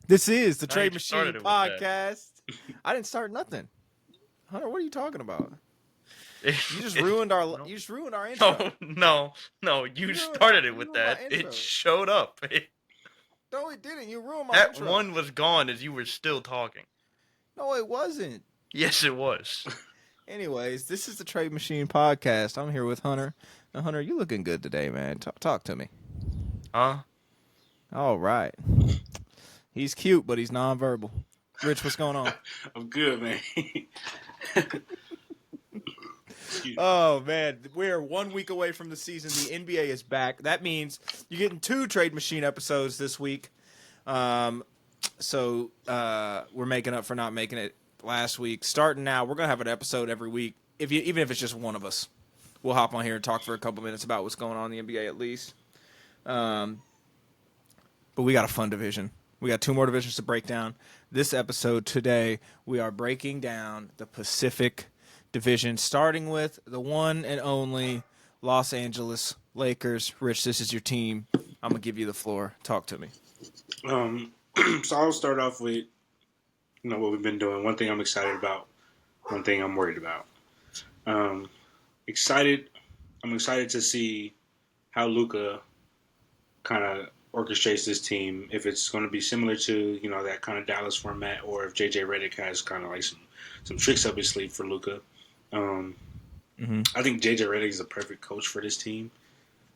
This is the Now you Trade just Machine started it with that. podcast. I didn't start nothing. Hunter, what are you talking about? You just ruined our. No. You just ruined our intro. No. You started it with ruined my that. intro. It showed up. No, it didn't. You ruined my That intro. one was gone as you were still talking. No, it wasn't. Yes, it was. Anyways, this is the Trade Machine podcast. I'm here with Hunter. Now, Hunter, you looking good today, man. Talk to me. Huh? All right. He's cute, but he's nonverbal. Rich, what's going on? I'm good, man. Oh, man. We're 1 week away from the season. The NBA is back. That means you're getting 2 Trade Machine episodes this week. So we're making up for not making it last week. Starting now, we're going to have an episode every week, even if it's just one of us. We'll hop on here and talk for a couple minutes about what's going on in the NBA at least. But we got a fun division. We got 2 more divisions to break down. This episode today, we are breaking down the Pacific Division, starting with the one and only Los Angeles Lakers. Rich, this is your team. I'm going to give you the floor. Talk to me. So I'll start off with, what we've been doing. One thing I'm excited about. One thing I'm worried about. I'm excited to see how Luka kind of orchestrates this team. If it's going to be similar to, that kind of Dallas format, or if JJ Redick has kind of like some tricks up his sleeve for Luka. I think JJ Redick is a perfect coach for this team,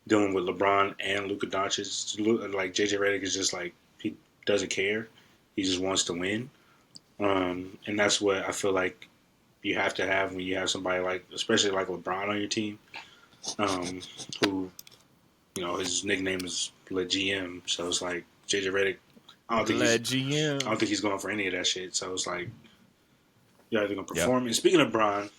dealing with LeBron and Luka Doncic. Like JJ Redick is just like, he doesn't care. He just wants to win. And that's what I feel like you have to have when you have somebody like, especially like LeBron on your team, who, his nickname is Le GM. So it's like JJ Redick. I don't think he's going for any of that shit. So it's like, you're either going to perform. Yep. And speaking of Bron,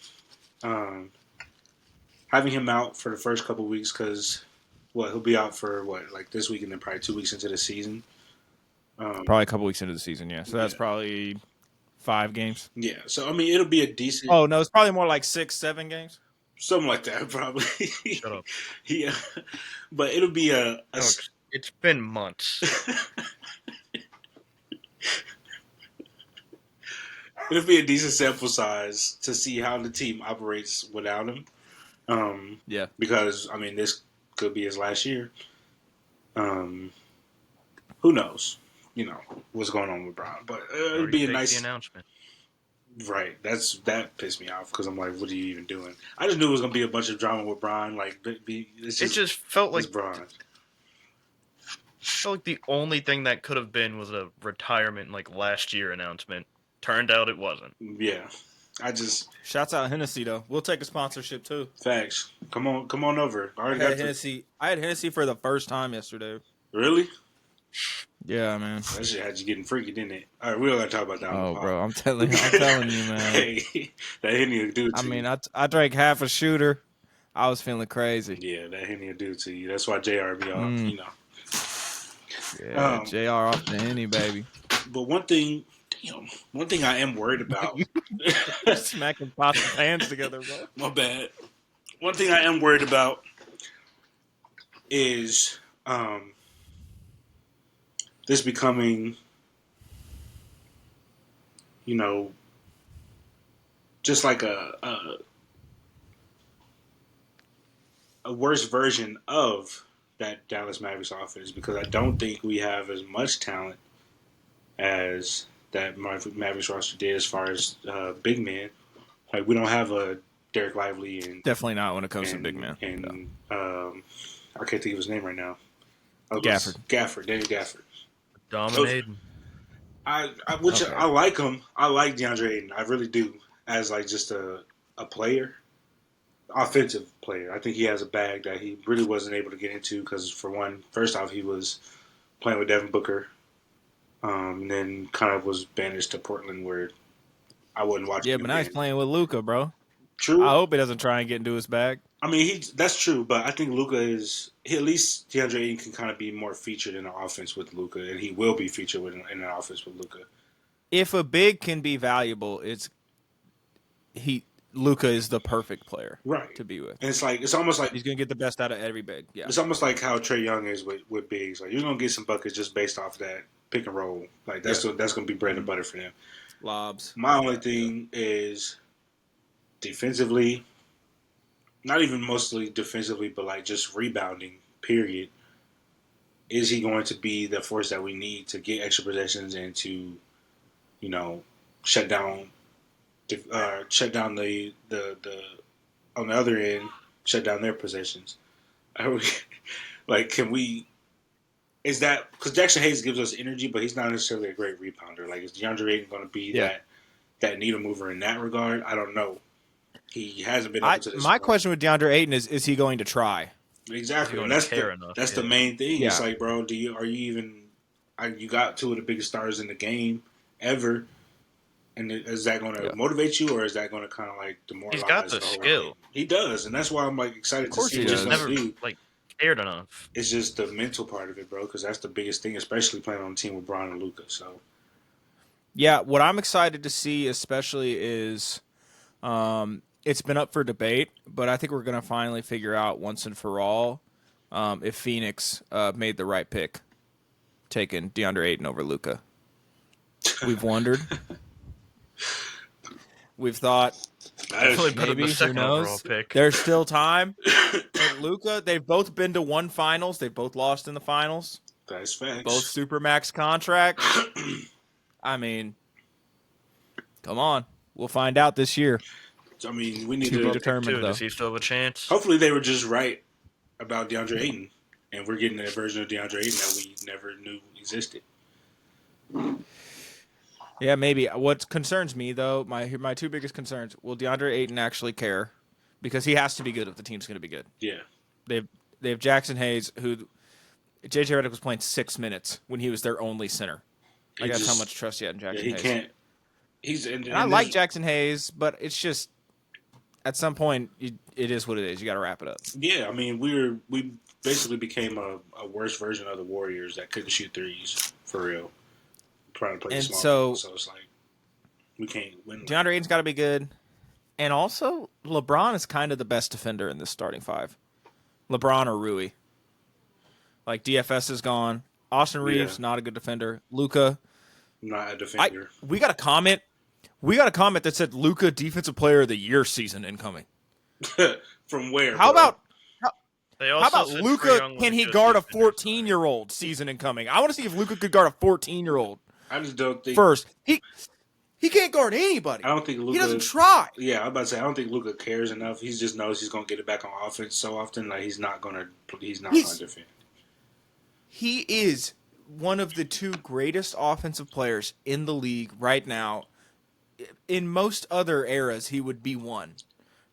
having him out for the first couple of weeks, because he'll be out for like this week and then probably 2 weeks into the season. Probably a couple weeks into the season, yeah. So that's probably 5 games. Yeah. So I mean, it'll be a decent. Oh no, it's probably more like 6, 7 games. Something like that, probably. Shut up. Yeah, but it'll be a it's been months. It'll be a decent sample size to see how the team operates without him. Yeah. Because, I mean, this could be his last year. Who knows? What's going on with Bron. But it'll be a nice announcement. Right. That pissed me off because I'm like, what are you even doing? I just knew it was going to be a bunch of drama with Bron. Like, it just felt like Bron. Felt like the only thing that could have been was a retirement, like last year announcement. Turned out it wasn't. Yeah. Shouts out Hennessy though. We'll take a sponsorship too. Facts. Come on over. I had Hennessy for the first time yesterday. Really? Yeah, man. That shit had you getting freaky, didn't it? All right, we don't got to talk about that. Oh, bro, I'm telling you, man. Hey, that Henny will do it to you. I mean, I drank half a shooter. I was feeling crazy. Yeah, that Henny will do it to you. That's why JR be off, Yeah, JR off the Henny, baby. But one thing I am worried about. Smacking pots and pans together, bro. My bad. One thing I am worried about is this becoming, just like a worse version of that Dallas Mavericks offense, because I don't think we have as much talent as that Mavericks roster did as far as big men. Like, we don't have a Derek Lively and definitely not when it comes to big men. And I can't think of his name right now. Daniel Gafford. Dominating. I like him. I like DeAndre Ayton. I really do. As like just a player, offensive player. I think he has a bag that he really wasn't able to get into because, first off, he was playing with Devin Booker. And then kind of was banished to Portland where I wouldn't watch. Yeah, but now he's playing with Luka, bro. True. I hope he doesn't try and get into his bag. I mean, that's true, but I think Luka at least DeAndre Ayton can kind of be more featured in the offense with Luka, and he will be featured in an offense with Luka. If a big can be valuable, Luka is the perfect player to be with. And it's almost like he's gonna get the best out of every big. Yeah. It's almost like how Trae Young is with bigs. Like, you're gonna get some buckets just based off that pick and roll. Like that's going to be bread and butter for them. Lobs. My only thing is defensively, not even mostly defensively, but like just rebounding. Period. Is he going to be the force that we need to get extra possessions and to, shut down the on the other end, shut down their possessions? Can we? Is that because Jackson Hayes gives us energy, but he's not necessarily a great rebounder? Like, is DeAndre Ayton going to be that needle mover in that regard? I don't know. He hasn't been up to this My point. question with DeAndre Ayton is he going to try? Exactly, and enough, that's the main thing. Yeah. It's like, bro, you got two of the biggest stars in the game ever, and is that going to motivate you, or is that going to kind of like demoralize? He's got the whole skill. game? He does, and that's why I'm like excited to see he what he's does. going to do. Never cared enough. It's just the mental part of it, bro, because that's the biggest thing, especially playing on a team with Bron and Luka. So, yeah, what I'm excited to see, especially, is it's been up for debate, but I think we're going to finally figure out once and for all if Phoenix made the right pick, taking DeAndre Ayton over Luka. We've wondered. We've thought Definitely put him maybe, the who second overall knows? pick. There's still time. And Luka, they've both been to one finals. They've both lost in the finals. that's facts. Both supermax contracts. I mean, come on. We'll find out this year. I mean, we need To be to. determined, though. Does he still have a chance? Hopefully, they were just right about DeAndre Ayton, and we're getting a version of DeAndre Ayton that we never knew existed. Yeah, maybe. What concerns me, though, my two biggest concerns, will DeAndre Ayton actually care? Because he has to be good if the team's going to be good. Yeah, They have Jackson Hayes, who J.J. Redick was playing 6 minutes when he was their only center. Like, that's how much trust you had in Jackson he Hayes. can't. He's and I like Jackson Hayes, but it's just at some point it is what it is. You got to wrap it up. Yeah, I mean, we basically became a worse version of the Warriors that couldn't shoot threes for real. Trying to play And small, so it's like we can't win. DeAndre Ayton's got to be good, and also LeBron is kind of the best defender in this starting five. LeBron or Rui. Like DFS is gone. Austin Reeves not a good defender. Luka, not a defender. We got a comment. We got a comment that said Luka Defensive Player of the Year season incoming. From where? How bro? about Luka? Can he guard a 14-year-old season incoming? I want to see if Luka could guard a 14-year-old. I just don't think First, he can't guard anybody. I don't think Luka. He doesn't try. Yeah, I'm about to say I don't think Luka cares enough. He just knows he's gonna get it back on offense so often. Like he's not gonna defend. He is one of the two greatest offensive players in the league right now. In most other eras, he would be one,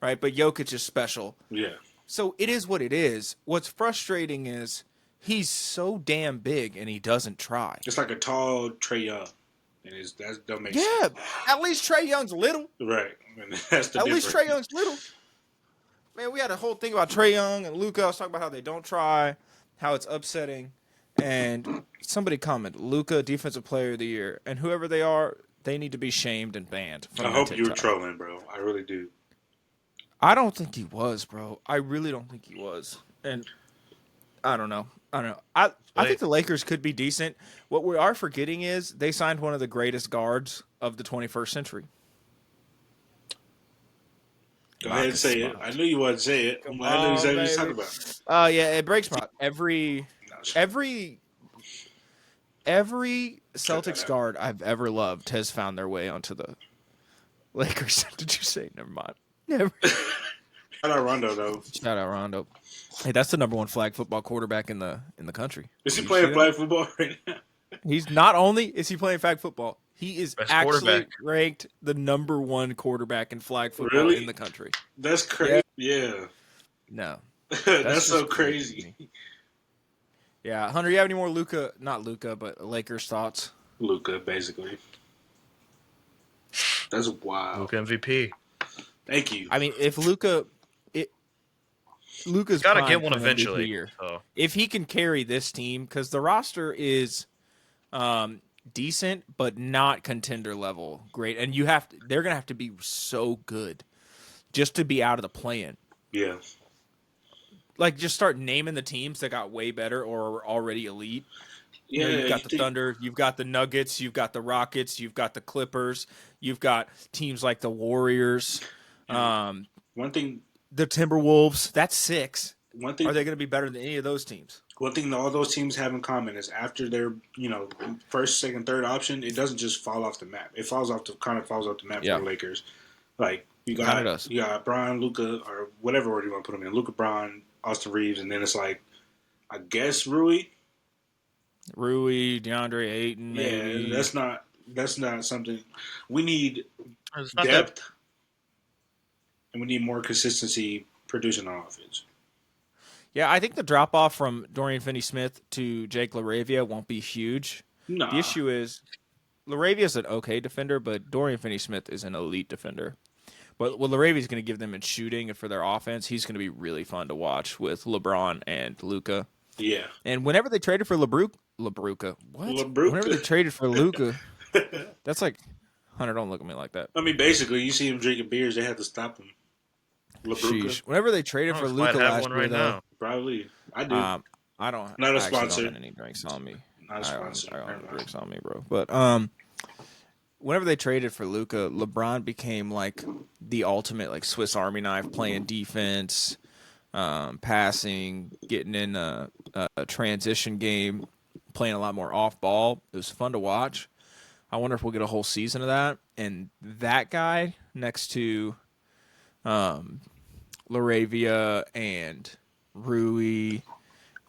right? But Jokic is special. Yeah. So it is what it is. What's frustrating is he's so damn big and he doesn't try. It's like a tall Trae Young. That don't make Yeah, sense. at least Trae Young's little. Right. I mean, that's the At difference. least Trae Young's little. Man, we had a whole thing about Trae Young and Luka. I was talking about how they don't try, how it's upsetting. And somebody commented, Luka, Defensive Player of the Year. And whoever they are, they need to be shamed and banned. I hope you were trolling, bro. I really do. I don't think he was, bro. I really don't think he was. And I don't know. I think the Lakers could be decent. What we are forgetting is they signed one of the greatest guards of the 21st century. Go ahead and say it. I knew you wanted to say it. I knew exactly what you're talking about. Oh, yeah, it breaks my every Celtics guard I've ever loved has found their way onto the Lakers. Did you say? Never mind. Never. Shout out Rondo, though. Shout out Rondo. Hey, that's the number one flag football quarterback in the country. Is he playing flag football right now? He's not only is he playing flag football, he is Best actually ranked the number one quarterback in flag football in the country. That's crazy. Yeah. No. That's so crazy. Yeah, Hunter, you have any more not Luka, but Lakers thoughts? Luka, basically. That's wild. Luka MVP. Thank you. I mean, if Luka's got to prime get one for an MVP eventually. year. So. If he can carry this team, because the roster is decent, but not contender level great, and they're gonna have to be so good just to be out of the play-in. Yeah. Like, just start naming the teams that got way better or were already elite. You know, Yeah, you've you got the think Thunder, you've got the Nuggets, you've got the Rockets, you've got the Clippers, you've got teams like the Warriors, and um, one thing, the Timberwolves. That's 6. one Are they thing, going to be better than any of those teams? one thing that all those teams have in common is after their first, second, third option, it doesn't just fall off the map. It kind of falls off the map for Yeah, the Lakers. Like it kind of does. you got Brian, Luca, or whatever order you want to put them in. Luca, Brian, Austin Reeves, and then it's like I guess Rui. Rui, DeAndre Ayton, Yeah, maybe. that's not something we need It's not that. depth and we need more consistency producing on offense. Yeah, I think the drop off from Dorian Finney-Smith to Jake LaRavia won't be huge. The Nah, issue is LaRavia's an okay defender, but Dorian Finney-Smith is an elite defender. But what LaRavia's going to give them in shooting and for their offense, he's going to be really fun to watch with LeBron and Luka. yeah, And whenever they traded for LeBruca, what? Whenever they LeBron. traded for Luka, that's like Hunter. Don't look at me like that. I mean, basically, you see him drinking beers, they had to stop him. LeBruca, Sheesh. Whenever they traded I for might Luka have last one year, right though, now. probably. I do. I don't. Not a I actually sponsor. don't have any drinks on me. Not a sponsor. I don't Never have mind. drinks on me, bro. But whenever they traded for Luka, LeBron became like the ultimate like Swiss Army knife, playing defense, passing, getting in a transition game, playing a lot more off ball. It was fun to watch. I wonder if we'll get a whole season of that. And that guy next to Laravia and Rui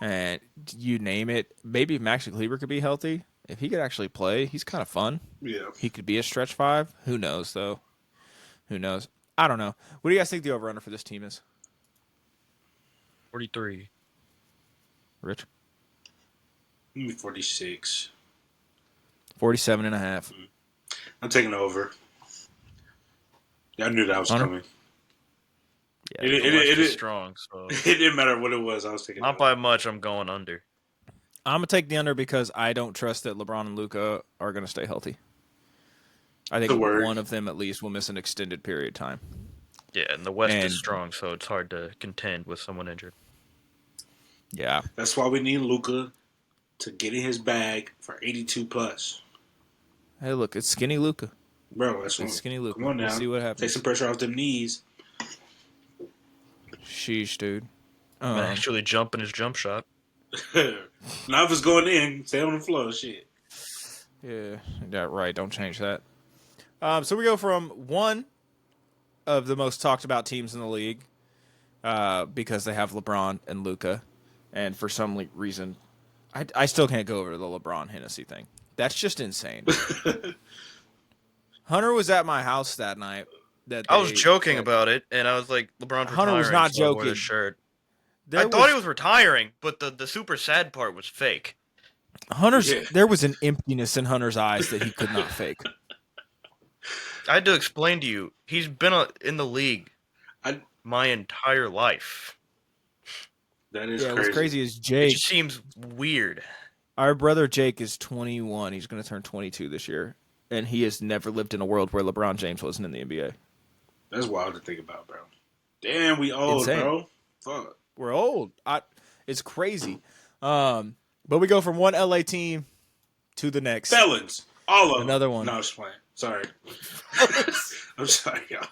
and you name it, maybe if Maxi Kleber could be healthy. If he could actually play, he's kind of fun. Yeah. He could be a stretch 5. Who knows, though? Who knows? I don't know. What do you guys think the over-under for this team is? 43. Rich? Maybe 46. 47.5. I'm taking over. Yeah, I knew that was Hunter? coming. Yeah. The West is strong, so It didn't matter what it was. I was taking not over. by much. I'm going under. I'm going to take the under because I don't trust that LeBron and Luka are going to stay healthy. I think The word. one of them at least will miss an extended period of time. Yeah, and the West And- is strong, so it's hard to contend with someone injured. Yeah. That's why we need Luca to get in his bag for 82 plus. Hey, look, it's skinny Luka. Bro, that's It's skinny Luka. Come on now. We'll see what Take happens. some pressure off them knees. Sheesh, dude. Actually jumping his jump shot. Now if it's going in, stay on the floor. Shit. Yeah, right. Don't change that. So we go from one of the most talked about teams in the league because they have LeBron and Luka, and for some reason, I still can't go over the LeBron Hennessy thing. That's just insane. Hunter was at my house that night. I was joking about it, and I was like, LeBron's Hunter retiring, was not so I wore joking. this shirt. There I thought he was retiring, but the super sad part was fake. Hunter's. Yeah. There was an emptiness in Hunter's eyes that he could not fake. I had to explain to you, he's been in the league my entire life. That is Yeah, crazy. what's crazy is It Jake. just seems weird. Our brother Jake is 21. He's going to turn 22 this year, and he has never lived in a world where LeBron James wasn't in the NBA. That's wild to think about, bro. Damn, we old, Insane. bro. Fuck. We're old. It's crazy. But we go from one LA team to the next. Felons. All of them. Another one. No, I was playing. Sorry. I'm sorry, y'all.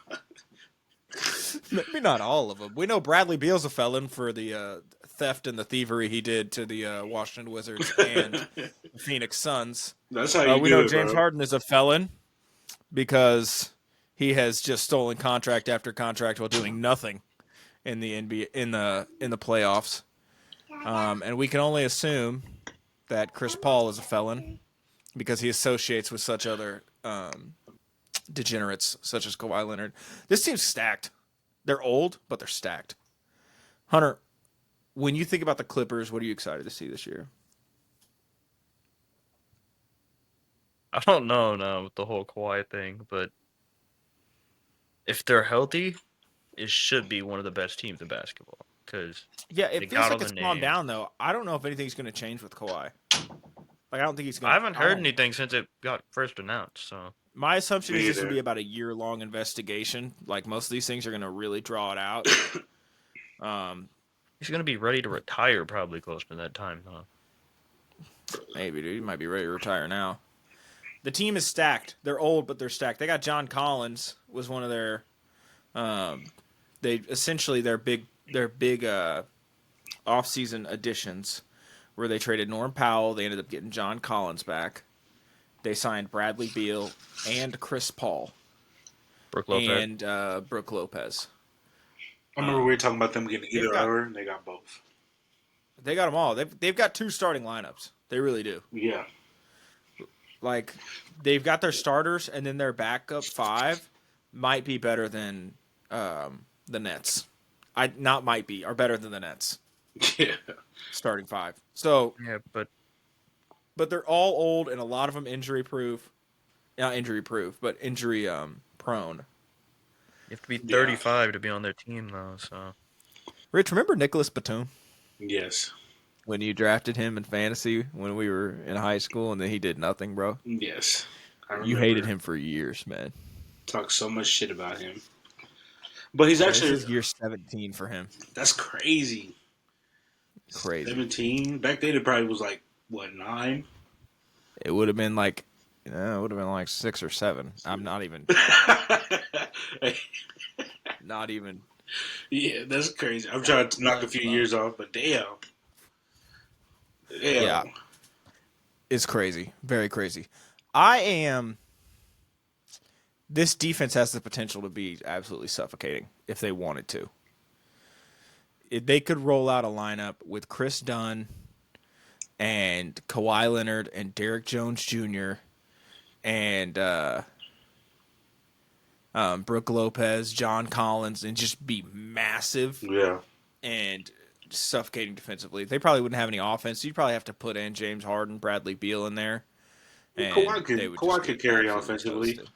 Maybe not all of them. We know Bradley Beal's a felon for the theft and the thievery he did to the Washington Wizards and the Phoenix Suns. That's how you We do know it, James bro. Harden is a felon because he has just stolen contract after contract while doing nothing in the NBA in the playoffs. And we can only assume that Chris Paul is a felon because he associates with such other degenerates such as Kawhi Leonard. This team's stacked. They're old, but they're stacked. Hunter, when you think about the Clippers, what are you excited to see this year? I don't know now with the whole Kawhi thing, but if they're healthy, it should be one of the best teams in basketball. Because Yeah, They it feels got like all it's the calmed names. down, though. I don't know if anything's going to change with Kawhi. Like, I don't think he's going I to. haven't heard anything since it got first announced. So My assumption Me is this either. will be about a year-long investigation. Like, most of these things are going to really draw it out. he's gonna be ready to retire probably close to that time, huh? Maybe, dude. He might be ready to retire now. The team is stacked. They're old, but they're stacked. They got John Collins was one of their their big offseason additions where they traded Norm Powell. They ended up getting John Collins back. They signed Bradley Beal and Chris Paul Brooke Lopez. and Brooke Lopez. I remember we were talking about them getting either or, and they got both. They got them all. They've got 2 starting lineups. They really do. Yeah. Like, they've got their starters, and then their backup 5 might be better than the Nets. Are better than the Nets. Yeah. Starting 5. So, Yeah, but they're all old, and a lot of them injury proof. Not injury proof, but injury prone. you have to be 35 to be on their team, though. So Rich, remember Nicholas Batum? Yes. When you drafted him in fantasy when we were in high school, and then he did nothing, bro? Yes. I remember. You hated him for years, man. Talked so much shit about him. But he's This actually... is year 17 for him. That's crazy. Crazy. 17? Back then it probably was like, what, 9? It would have been like, it would have been like 6 or 7. I'm not even. Not even. Yeah, that's crazy. I'm trying to knock a few years off, but damn. Yeah. It's crazy. Very crazy. This defense has the potential to be absolutely suffocating if they wanted to. They could roll out a lineup with Chris Dunn and Kawhi Leonard and Derek Jones Jr. and Brooke Lopez, John Collins, and just be massive. Yeah. And suffocating defensively. They probably wouldn't have any offense. You'd probably have to put in James Harden, Bradley Beal in there. And Kawhi could carry offensively. Toasted.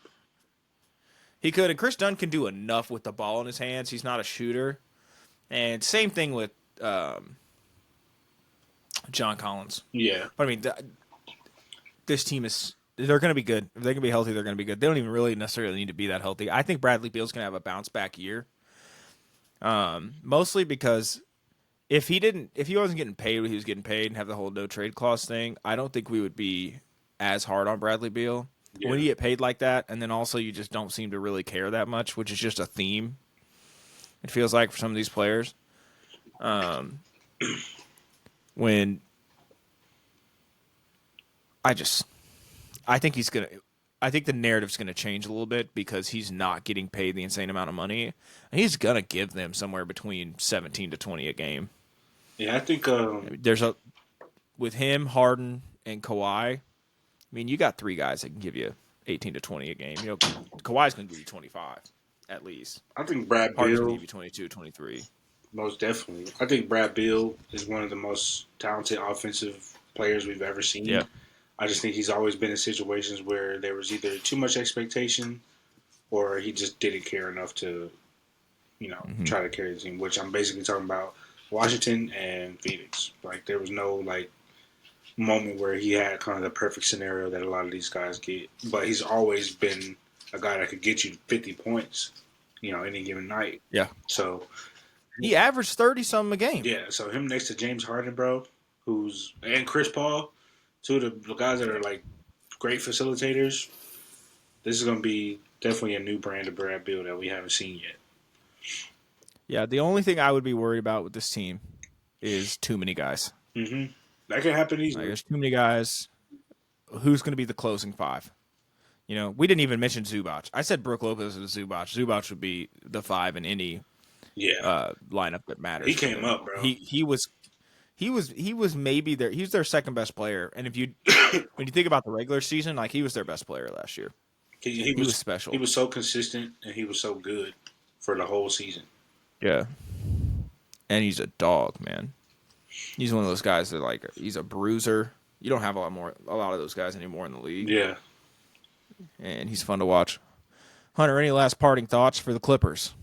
He could, and Chris Dunn can do enough with the ball in his hands. He's not a shooter. And same thing with John Collins. Yeah. But I mean, this team they're going to be good. If they can be healthy, they're going to be good. They don't even really necessarily need to be that healthy. I think Bradley Beal's going to have a bounce back year. Mostly because if he wasn't getting paid what he was getting paid and have the whole no trade clause thing, I don't think we would be as hard on Bradley Beal. Yeah. When you get paid like that, and then also you just don't seem to really care that much, which is just a theme. It feels like for some of these players. When I think the narrative's gonna change a little bit because he's not getting paid the insane amount of money, and he's gonna give them somewhere between 17 to 20 a game. Yeah, I think with him, Harden, and Kawhi. I mean, you got 3 guys that can give you 18 to 20 a game. You know, Kawhi's going to give you 25 at least. I think Brad Harden's Beal going to give you 22, 23. Most definitely. I think Brad Beal is one of the most talented offensive players we've ever seen. Yeah. I just think he's always been in situations where there was either too much expectation or he just didn't care enough to, try to carry the team, which I'm basically talking about Washington and Phoenix. Like, there was no, moment where he had kind of the perfect scenario that a lot of these guys get. But he's always been a guy that could get you 50 points, any given night. Yeah. So he averaged 30-something a game. Yeah, so him next to James Harden, bro, and Chris Paul, 2 of the guys that are, great facilitators. This is going to be definitely a new brand of Brad Beal that we haven't seen yet. Yeah, the only thing I would be worried about with this team is too many guys. Mm-hmm. That can happen easily. There's too many guys. Who's going to be the closing 5? We didn't even mention Zubac. I said Brooke Lopez and Zubac. Zubac would be the 5 in any lineup that matters. He came up, bro. He was maybe their he was their second best player. And if you when you think about the regular season, he was their best player last year. He was special. He was so consistent and he was so good for the whole season. Yeah. And he's a dog, man. He's one of those guys that he's a bruiser. You don't have a lot of those guys anymore in the league. Yeah. And he's fun to watch. Hunter, any last parting thoughts for the Clippers?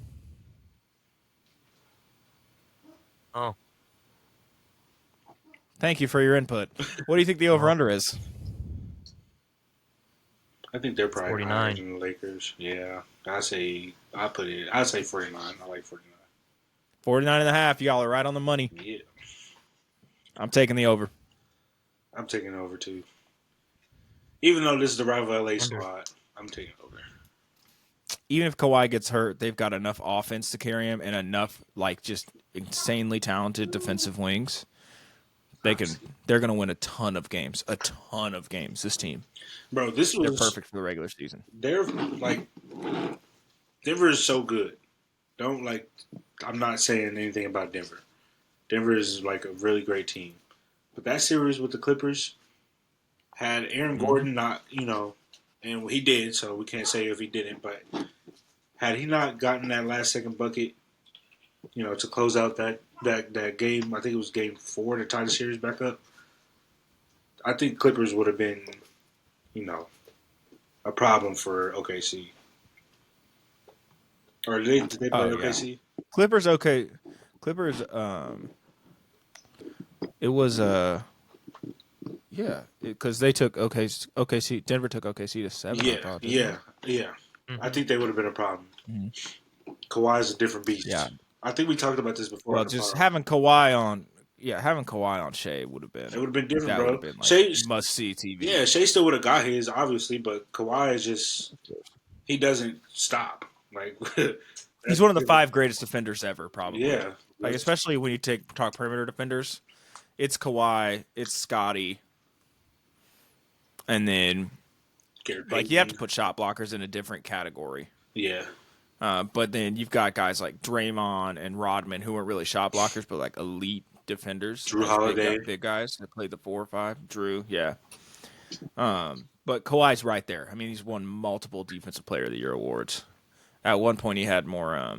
Oh. Thank you for your input. What do you think the over-under is? I think they're probably 49 higher than the Lakers. Yeah. I'd say 49. I like 49. 49.5. Y'all are right on the money. Yeah. I'm taking the over. I'm taking over too. Even though this is the rival LA Under. squad, I'm taking over. Even if Kawhi gets hurt, they've got enough offense to carry him and enough like just insanely talented defensive wings. They're going to win a ton of games. This team. Bro, They're perfect for the regular season. They're like Denver is so good. Don't like. I'm not saying anything about Denver. Denver is like a really great team, but that series with the Clippers had Aaron Gordon not, and he did, so we can't say if he didn't. But had he not gotten that last second bucket, to close out that game, I think it was game 4 to tie the series back up. I think Clippers would have been, a problem for OKC. Or did they play OKC? Yeah. Clippers, okay. Clippers, it was, yeah, because they took OKC, Denver took OKC to 7. Yeah. Mm-hmm. I think they would have been a problem. Mm-hmm. Kawhi's a different beast. Yeah. I think we talked about this before. Well, just having Kawhi on Shea would have been. It would have been different, that bro. Would have been like Shea, must see TV. Yeah, Shea still would have got his, obviously, but Kawhi is just he doesn't stop. Like he's one of the 5 greatest defenders ever, probably. Yeah, like especially when you talk perimeter defenders, it's Kawhi, it's Scotty, and then like you have to put shot blockers in a different category. Yeah. But then you've got guys like Draymond and Rodman who aren't really shot blockers, but like elite defenders. Drew Holiday. Big guys that played the 4 or 5. Drew, yeah. But Kawhi's right there. I mean, he's won multiple Defensive Player of the Year awards. At one point, he had more. I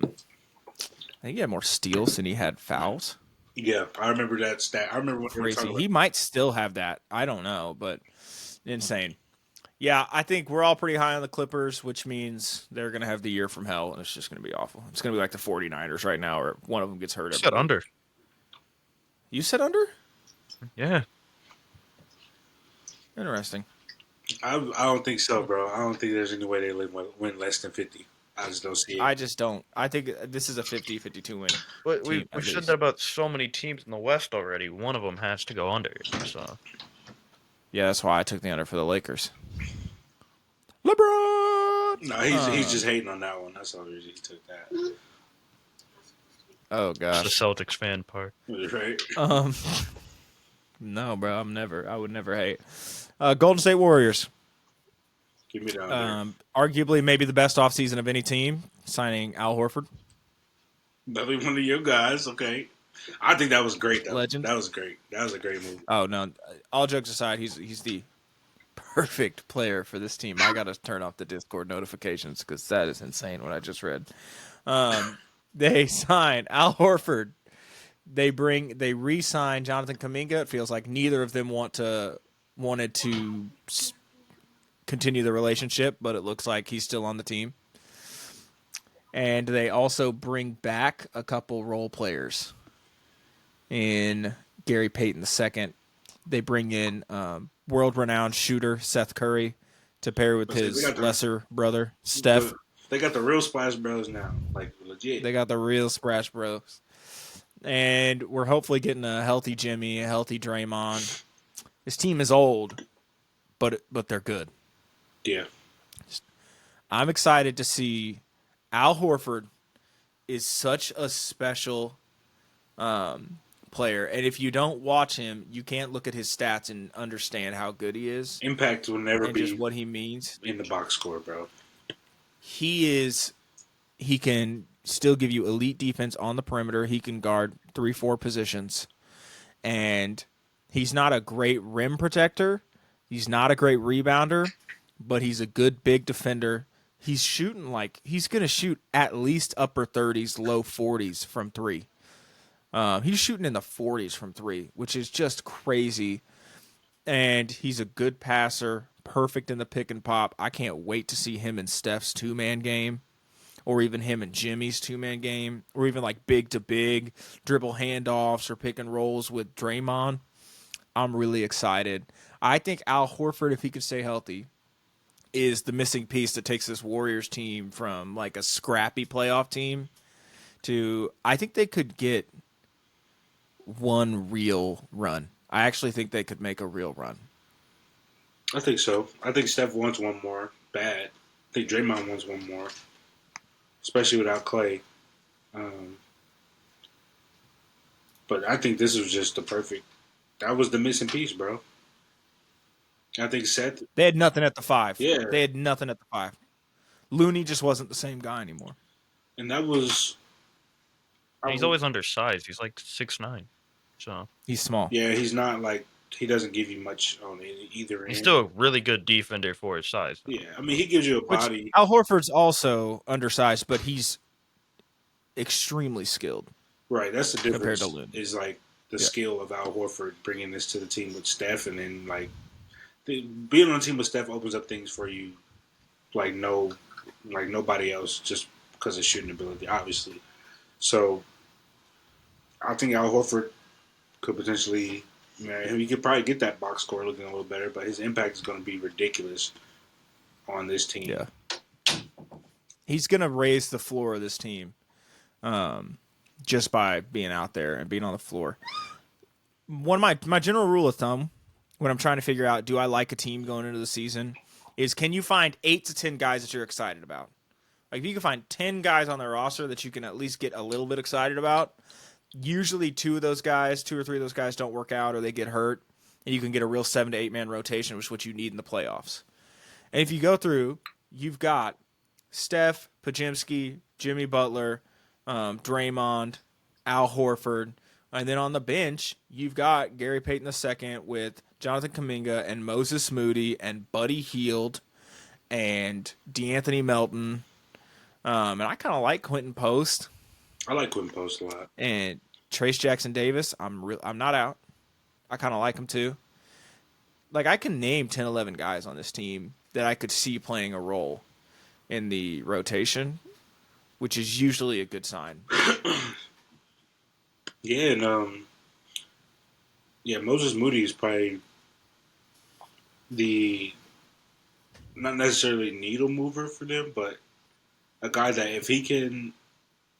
think he had more steals than he had fouls. Yeah, I remember that stat. I remember when crazy. He might still have that. I don't know, but insane. Yeah, I think we're all pretty high on the Clippers, which means they're going to have the year from hell, and it's just going to be awful. It's going to be like the 49ers right now, or one of them gets hurt. You said under. You said under? Yeah. Interesting. I don't think so, bro. I don't think there's any way they win less than 50. I just don't see it. I just don't. I think this is a 50-52 win. But we said that about so many teams in the West already. One of them has to go under. So. Yeah, that's why I took the under for the Lakers. LeBron! No, he's just hating on that one. That's all he took that. Oh, gosh. The Celtics fan part. Right? No, bro. I would never hate. Golden State Warriors. Give me that. Arguably maybe the best offseason of any team, signing Al Horford. That'll be one of your guys, okay. I think that was great, though. Legend. That was great. That was a great move. Oh, no. All jokes aside, he's the perfect player for this team. I got to turn off the Discord notifications because that is insane what I just read. They sign Al Horford. They re-sign Jonathan Kuminga. It feels like neither of them wanted to continue the relationship, but it looks like he's still on the team. And they also bring back a couple role players in Gary Payton II. They bring in world-renowned shooter Seth Curry to pair with his lesser brother, Steph. They got the real Splash Bros now, like legit. They got the real Splash Bros. And we're hopefully getting a healthy Jimmy, a healthy Draymond. This team is old, but they're good. Yeah. I'm excited to see Al Horford is such a special player. And if you don't watch him, you can't look at his stats and understand how good he is. Impact will never be just what he means in the box score, bro. He can still give you elite defense on the perimeter. He can guard 3-4 positions. And he's not a great rim protector. He's not a great rebounder, but he's a good big defender. He's shooting he's going to shoot at least upper 30s, low 40s from 3. He's shooting in the 40s from 3, which is just crazy. And he's a good passer, perfect in the pick and pop. I can't wait to see him in Steph's 2-man game, or even him and Jimmy's 2-man game, or even like big to big dribble handoffs or pick and rolls with Draymond. I'm really excited. I think Al Horford, if he can stay healthy, is the missing piece that takes this Warriors team from like a scrappy playoff team to, I think they could get one real run I actually think they could make a real run. I think so. I think Steph wants one more bad. I think Draymond wants one more, especially without Clay. Um, but I think this was just the perfect. That was the missing piece, bro. I think Seth. They had nothing at the 5. Yeah, They had nothing at the 5. Looney just wasn't the same guy anymore. and that was. And he's always undersized. He's like 6'9". So He's small. Yeah, he's not like he doesn't give you much on either end. he's still a really good defender for his size. Yeah, I mean he gives you a body. Which, Al Horford's also undersized, but he's extremely skilled. Right, that's the difference. Compared to Looney. Is like the skill of Al Horford bringing this to the team with Steph, and then like being on a team with Steph opens up things for you, like nobody else, just because of shooting ability, obviously. So I think Al Horford could potentially, he could probably get that box score looking a little better, but his impact is going to be ridiculous on this team. Yeah, he's going to raise the floor of this team, just by being out there and being on the floor. One of my general rule of thumb when I'm trying to figure out do I like a team going into the season is can you find 8 to 10 guys that you're excited about? Like if you can find 10 guys on their roster that you can at least get a little bit excited about, usually 2 or 3 of those guys don't work out or they get hurt, and you can get a real 7 to 8 man rotation, which is what you need in the playoffs. And if you go through, you've got Steph, Pajimski, Jimmy Butler, Draymond, Al Horford, and then on the bench, you've got Gary Payton II with Jonathan Kuminga and Moses Moody and Buddy Hield and DeAnthony Melton. And I kind of like Quentin Post. I like Quentin Post a lot. And Trace Jackson Davis, I'm not out. I kind of like him too. Like I can name 10, 11 guys on this team that I could see playing a role in the rotation, which is usually a good sign. Yeah, and Moses Moody is probably the not necessarily needle mover for them, but a guy that if he can,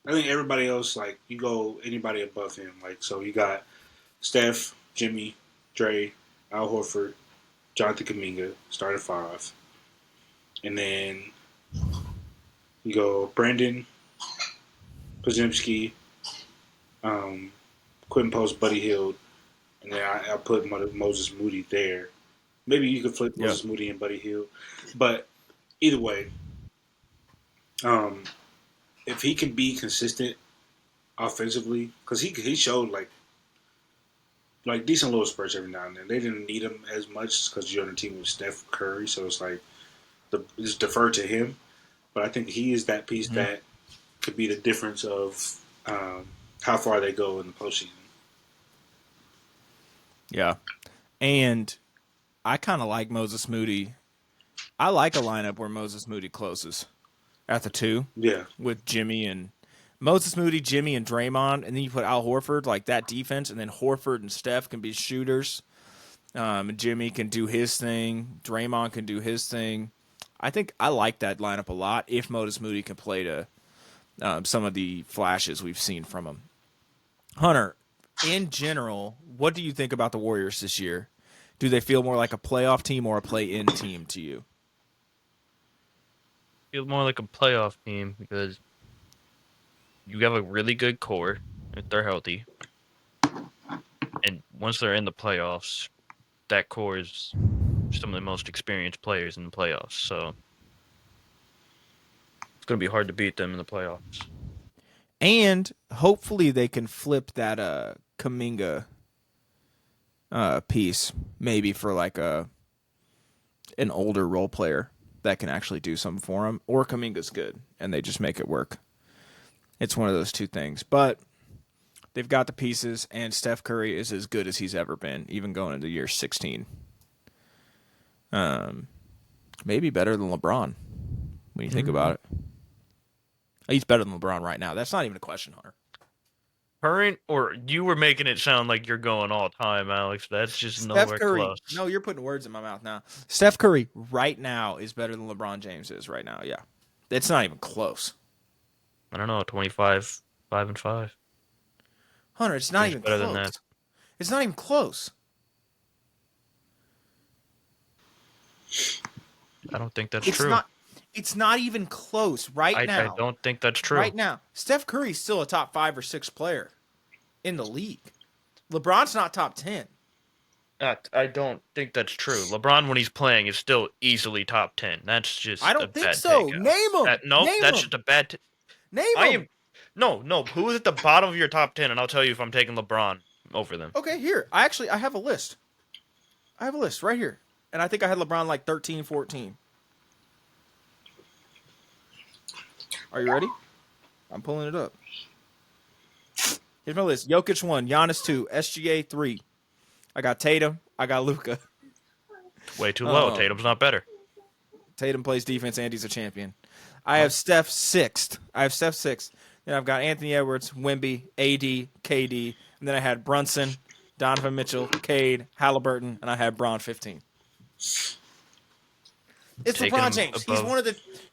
I think everybody else like you go anybody above him. Like so, you got Steph, Jimmy, Dre, Al Horford, Jonathan Kuminga, starting 5, and then you go Brandon, Pajimski, Quentin Post, Buddy Hield, and then I'll put Moses Moody there. Maybe you could flip Moses Moody and Buddy Hield, but either way, if he can be consistent offensively, because he showed like decent little spurts every now and then. They didn't need him as much because you're on a team with Steph Curry, so it's like it's deferred to him. But I think he is that piece that could be the difference of how far they go in the postseason. Yeah. And I kind of like Moses Moody. I like a lineup where Moses Moody closes at the 2. Yeah. With Jimmy and Moses Moody, Jimmy and Draymond, and then you put Al Horford, like that defense, and then Horford and Steph can be shooters. Jimmy can do his thing. Draymond can do his thing. I think I like that lineup a lot if Moses Moody can play to some of the flashes we've seen from him. Hunter, in general, what do you think about the Warriors this year? Do they feel more like a playoff team or a play-in team to you? Feel more like a playoff team because you have a really good core if they're healthy. And once they're in the playoffs, that core is some of the most experienced players in the playoffs. So it's going to be hard to beat them in the playoffs. And hopefully they can flip that Kuminga piece maybe for like an older role player that can actually do something for him. Or Kuminga's good and they just make it work. It's one of those two things. But they've got the pieces, and Steph Curry is as good as he's ever been, even going into year 16. Maybe better than LeBron when you think about it. He's better than LeBron right now. That's not even a question, Hunter. Current, or you were making it sound like you're going all time, Alex. That's just Steph nowhere Curry, close. no, you're putting words in my mouth now. Steph Curry right now is better than LeBron James is right now, yeah. It's not even close. I don't know, 25, 5-5. Hunter, it's not even better close. than that. It's not even close. I don't think that's It's true. not. It's not even close right now. I don't think that's true. Right now, Steph Curry's still a top 5 or 6 player in the league. LeBron's not top 10. I don't think that's true. LeBron, when he's playing, is still easily top 10. That's just I a don't think bad so. take. Name them. No, Name that's them. just a bad. Name I them. am. No. Who is at the bottom of your top 10? And I'll tell you if I'm taking LeBron over them. Okay, here. I have a list. I have a list right here. And I think I had LeBron like 13, 14. Are you ready? I'm pulling it up. Here's my list. Jokic 1, Giannis 2, SGA 3. I got Tatum. I got Luka. Way too low. Tatum's not better. Tatum plays defense and he's a champion. I have Steph 6th. Then I've got Anthony Edwards, Wemby, AD, KD. And then I had Brunson, Donovan Mitchell, Cade, Halliburton, and I had Braun 15. It's Taking LeBron him James. above.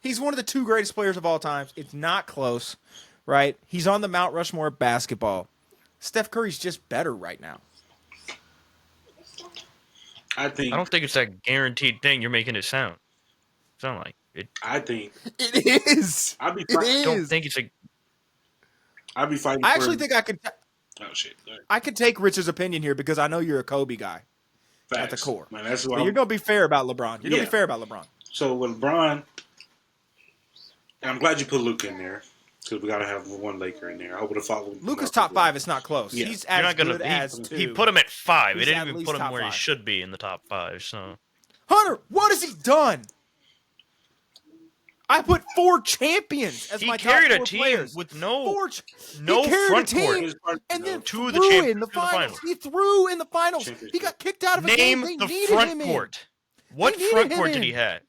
He's one of the 2 greatest players of all time. It's not close, right? He's on the Mount Rushmore of basketball. Steph Curry's just better right now. I don't think it's that guaranteed thing you're making it sound like. I think it is. I'd be. It I don't is. think it's a. I'd be fighting. I actually think I could. Oh shit! Go ahead. I could take Rich's opinion here because I know you're a Kobe guy at the Facts. core. Man, that's But what you're gonna be fair about LeBron. You're gonna be fair about LeBron. So with LeBron, and I'm glad you put Luka in there because we gotta have one Laker in there. I would have followed. Luka's top 5. It's not close. Yeah. He's You're as not gonna. good as 2. He put him at 5. He He's didn't at even least put him top where 5. he should be in the top 5. So Hunter, what has he done? I put 4 champions as he my carried top 4 a team players. with no he carried front a team court. and then To threw the champ- in the to the finals. finals. He threw in the finals. He got kicked out of a Name game. the They needed front him in. court. What They needed front him court did in. he have?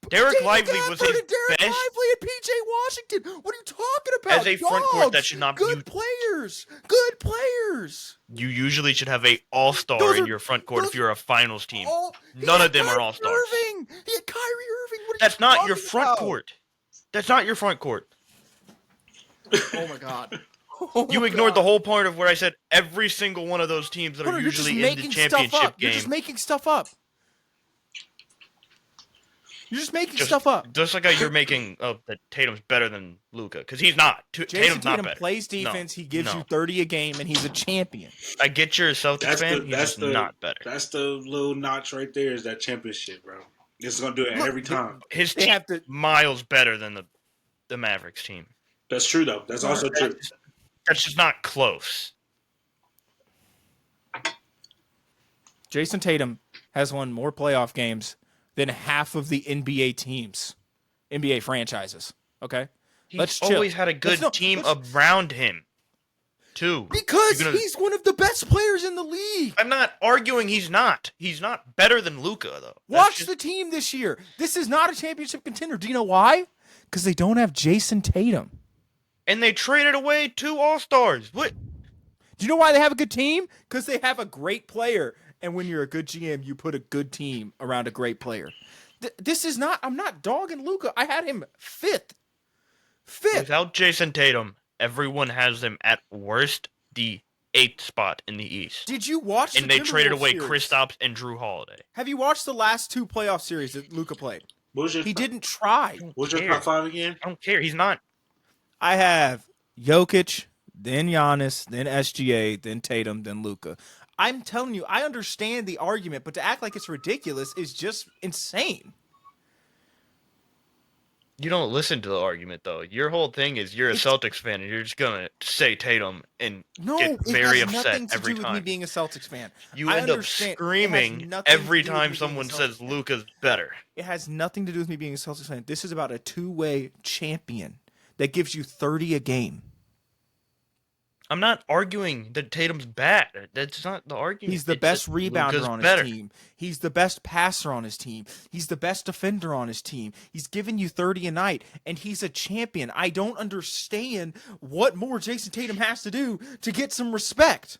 Derek Lively was his Derek best Lively and PJ Washington. What are you talking about? As a front court that should not be good players. Good players. You usually should have a all-star Those in are- your front court if those- you're a finals team. He None had of them are Kyrie all-stars. Irving. He had Kyrie Irving. What are That's you not your talking front about? court. That's not your front court. Oh my god. Oh You my ignored God. the whole point of where I said every single one of those teams that Hunter, are you're just usually in the making stuff championship up. You're just game. making stuff up. You're just making Just, stuff up. just like how you're making that Tatum's better than Luka, because he's not. Jason Tatum's not Tatum better. plays defense. No, He gives no. you 30 a game, and he's a champion. I get you're a Celtics fan. He's just not better. That's the little notch right there. Is that championship, bro? This is gonna do it every time. His They team have to- miles better than the Mavericks team. That's true though. That's also true. That's just not close. Jason Tatum has won more playoff games than half of the NBA teams, NBA franchises. Okay, He's always had a good team around him, too. Because he's one of the best players in the league. I'm not arguing he's not. He's not better than Luka, though. Watch the team this year. This is not a championship contender. Do you know why? Because they don't have Jason Tatum. And they traded away 2 All-Stars. What? Do you know why they have a good team? Because they have a great player. And when you're a good GM, you put a good team around a great player. This is not, I'm not dogging Luka. I had him 5th. Without Jason Tatum, everyone has him at worst the 8th spot in the East. Did you watch And they traded away Kristaps and Drew Holiday. Have you watched the last 2 playoff series that Luka played? He didn't try. What's your top 5 again? I don't care. He's not. I have Jokic, then Giannis, then SGA, then Tatum, then Luka. I'm telling you, I understand the argument, but to act like it's ridiculous is just insane. You don't listen to the argument, though. Your whole thing is you're a Celtics fan, and you're just going to say Tatum and get very upset every with time. me being a Celtics fan. You I end up understand. It has screaming nothing every to do with time me being someone a says Celtics fan. Luka's better. It has nothing to do with me being a Celtics fan. This is about a 2-way champion that gives you 30 a game. I'm not arguing that Tatum's bad. That's not the argument. He's the It's best just rebounder Luka's on his better. team. He's the best passer on his team. He's the best defender on his team. He's giving you 30 a night, and he's a champion. I don't understand what more Jason Tatum has to do to get some respect.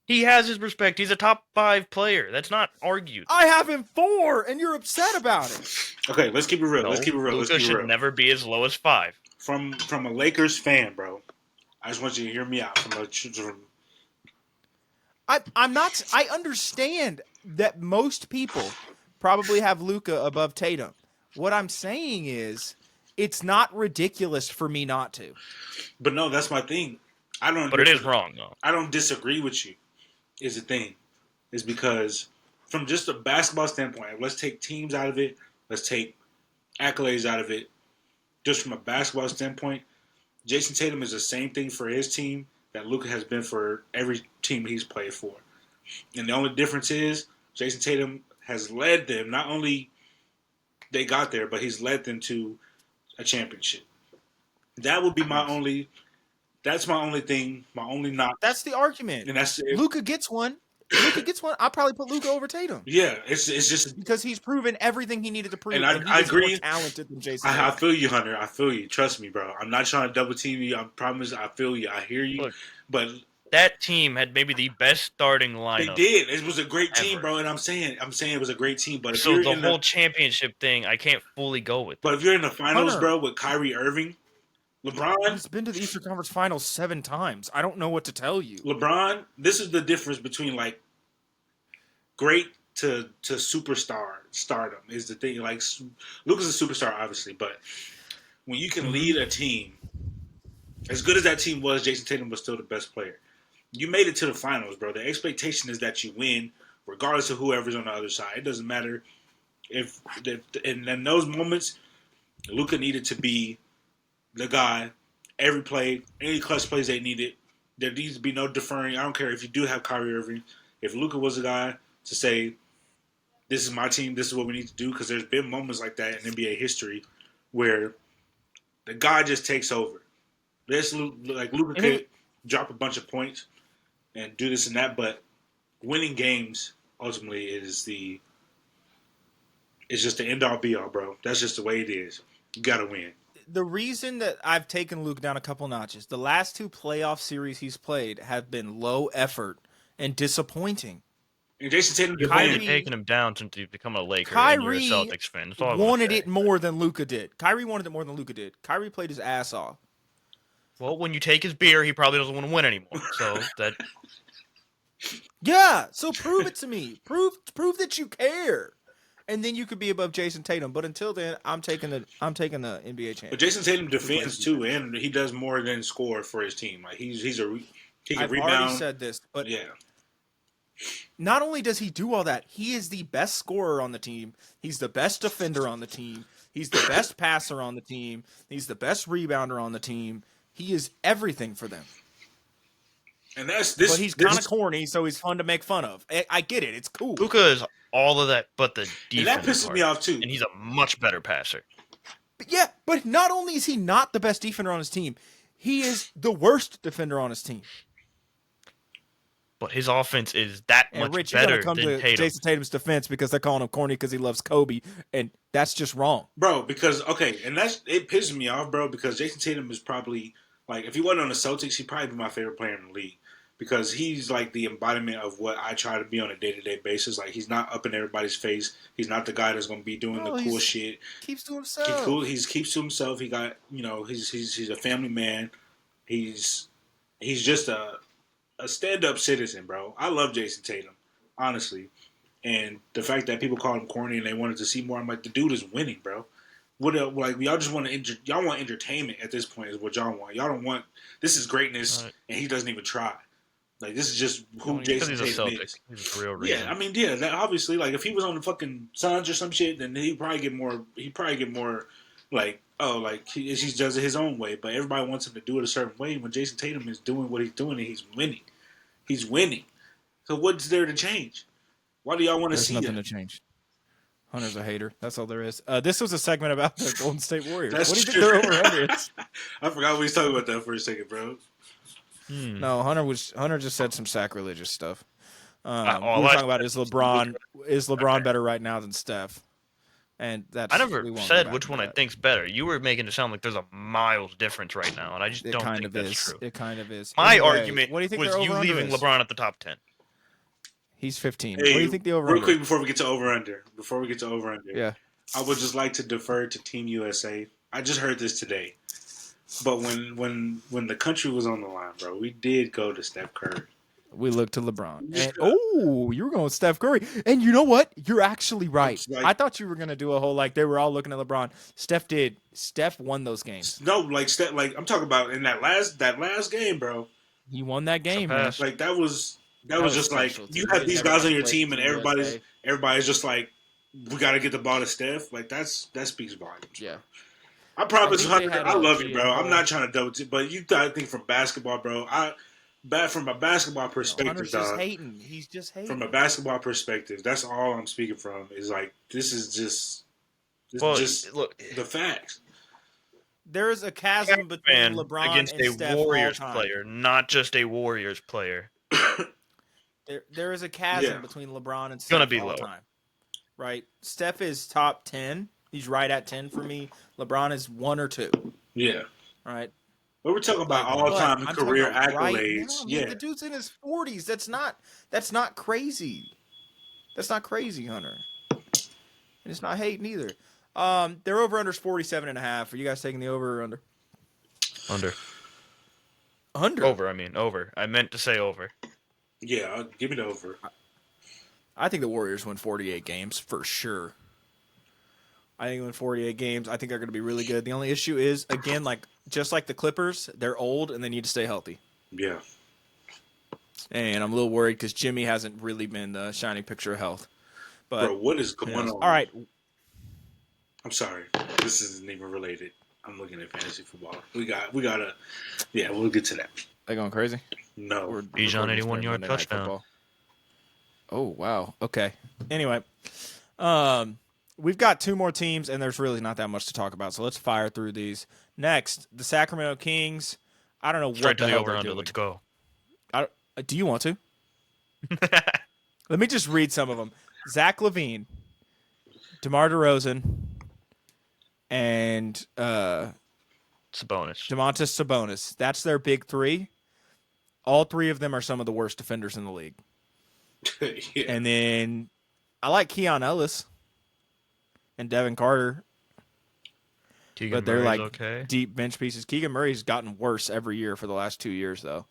He has his respect. He's a top 5 player. That's not argued. I have him 4, and you're upset about it. Okay, let's keep it real. Let's keep it real. Luka should never be as low as 5. From a Lakers fan, bro. I just want you to hear me out. I'm not. I understand that most people probably have Luka above Tatum. What I'm saying is, it's not ridiculous for me not to. But no, that's my thing. I don't. But it is wrong though. I don't disagree with you. Is the thing, is because from just a basketball standpoint, let's take teams out of it. Let's take accolades out of it. Just from a basketball standpoint, Jason Tatum is the same thing for his team that Luka has been for every team he's played for. And the only difference is Jason Tatum has led them. Not only they got there, but he's led them to a championship. That would be my only. That's my only thing. My only knock. That's the argument. And that's Luka gets one. Luka gets one. I'll probably put Luka over Tatum. Yeah, it's just because he's proven everything he needed to prove. And I agree. More talented than Jason. I feel you, Hunter. I feel you. Trust me, bro. I'm not trying to double team you. I promise. I feel you. I hear you. Look, but that team had maybe the best starting lineup. They did. It was a great team, bro. And I'm saying it was a great team. But if so you're the in whole championship thing, I can't fully go with. But if you're in the finals, Hunter, bro, with Kyrie Irving, LeBron, he's been to the Eastern Conference Finals 7 times. I don't know what to tell you. LeBron, this is the difference between like great to stardom is the thing. Like Luka's a superstar, obviously, but when you can lead a team, as good as that team was, Jason Tatum was still the best player. You made it to the finals, bro. The expectation is that you win, regardless of whoever's on the other side. It doesn't matter if in those moments, Luka needed to be the guy. Every play, any clutch plays they needed. There needs to be no deferring. I don't care if you do have Kyrie Irving. If Luka was the guy to say, "This is my team. This is what we need to do," because there's been moments like that in NBA history where the guy just takes over. This like Luka could drop a bunch of points and do this and that, but winning games ultimately is just the end all be all, bro. That's just the way it is. You gotta win. The reason that I've taken Luke down a couple notches, the last 2 playoff series he's played have been low effort and disappointing. And Jason Tatum, Kyrie taking him down since he's become a Laker. Kyrie and you're a Celtics fan. That's all wanted it more than Luka did. Kyrie wanted it more than Luka did. Kyrie played his ass off. Well, when you take his beer, he probably doesn't want to win anymore. So that. Yeah, so prove it to me. Prove that you care, and then you could be above Jason Tatum. But until then, I'm taking the NBA championship. But Jason Tatum defends too, and he does more than score for his team. Like he can I've rebound. already said this, but yeah. Not only does he do all that, he is the best scorer on the team. He's the best defender on the team. He's the best passer on the team. He's the best rebounder on the team. He is everything for them. And that's this. But he's kind of corny, so he's fun to make fun of. I get it. It's cool. Luka is all of that, but the defense. And that pisses me off too. And he's a much better passer. But not only is he not the best defender on his team, he is the worst defender on his team. But his offense is that much Rich, better you're come than to Tatum. Jason Tatum's defense because they're calling him corny because he loves Kobe, and that's just wrong, bro. Because it pisses me off, bro. Because Jason Tatum is probably like, if he wasn't on the Celtics, he'd probably be my favorite player in the league because he's like the embodiment of what I try to be on a day-to-day basis. Like he's not up in everybody's face. He's not the guy that's going to be doing the cool shit. Keeps to himself. He keeps to himself. He got he's a family man. He's just a stand-up citizen, bro. I love Jason Tatum, honestly. And the fact that people call him corny and they wanted to see more, I'm like, the dude is winning, bro. What like y'all just want y'all want entertainment at this point is what y'all want. Y'all don't want this is greatness and he doesn't even try. Like this is just who Jason Tatum is. He's a real reason. Yeah, I mean, yeah, that obviously like if he was on the fucking Suns or some shit, then he'd probably get more like, oh, like he does it his own way. But everybody wants him to do it a certain way. When Jason Tatum is doing what he's doing and he's winning. He's winning. So what's there to change? Why do y'all want to see There's nothing to change. Hunter's a hater. That's all there is. This was a segment about the Golden State Warriors. What do you think their over-under is? I forgot we was talking about that for a second, bro. No, Hunter just said some sacrilegious stuff. We were talking about is LeBron better right now than Steph? And that's I never said which one I think's better. You were making it sound like there's a miles difference right now, and I just don't think that's true. It kind of is. My argument what do you think was you leaving LeBron at the top 10. He's 15. Hey, what do you think the over-under? Real quick before we get to over-under, yeah, I would just like to defer to Team USA. I just heard this today. But when the country was on the line, bro, we did go to Steph Curry. We look to LeBron. Yeah. And you were going with Steph Curry. And you know what? You're actually right. It's like- I thought you were going to do a whole they were all looking at LeBron. Steph did. Steph won those games. No, like I'm talking about in that last game, bro. He won that game, man. Like that was just like special, you too. have They these never guys got on your split team and between USA. everybody's just like, we got to get the ball to Steph. Like that speaks volumes. Yeah. I promise, I think they Hunter, had I love LG you, bro. and I'm not trying to double, but you got to think from basketball, bro. From a basketball perspective, Hunter's just hating. He's just hating. From a basketball perspective, that's all I'm speaking from. Is like this is just look, the facts. There is a chasm between LeBron against and a Steph Warriors all time. player, not just a Warriors player. There is a chasm between LeBron and Steph Gonna be all lower. time. Right? Steph is top 10. He's right at 10 for me. LeBron is 1 or 2. Yeah. Right? But we're talking about all-time career accolades. Now, the dude's in his 40s. That's not crazy. That's not crazy, Hunter. And it's not hating either. Their over-under is 47.5. Are you guys taking the over or under? Under. Under. Over. I meant to say over. Yeah, give me the over. I think the Warriors win 48 games for sure. I think they win 48 games. I think they're going to be really good. The only issue is, again, just like the Clippers, they're old and they need to stay healthy. Yeah. And I'm a little worried because Jimmy hasn't really been the shining picture of health. But bro, what is going on? All right. I'm sorry. This isn't even related. I'm looking at fantasy football. We gotta. Yeah, we'll get to that. They going crazy? No. Bijan 81-yard touchdown. Oh wow. Okay. Anyway, we've got 2 more teams, and there's really not that much to talk about. So let's fire through these. Next, the Sacramento Kings. I don't know Straight what to the the hell over they're under. doing. Let's go. Do you want to? Let me just read some of them. Zach LaVine, DeMar DeRozan, and Sabonis. Domantas Sabonis. That's their big 3. All 3 of them are some of the worst defenders in the league. Yeah. And then I like Keon Ellis and Devin Carter, but they're Murray's like okay. deep bench pieces. Keegan Murray's gotten worse every year for the last 2 years, though.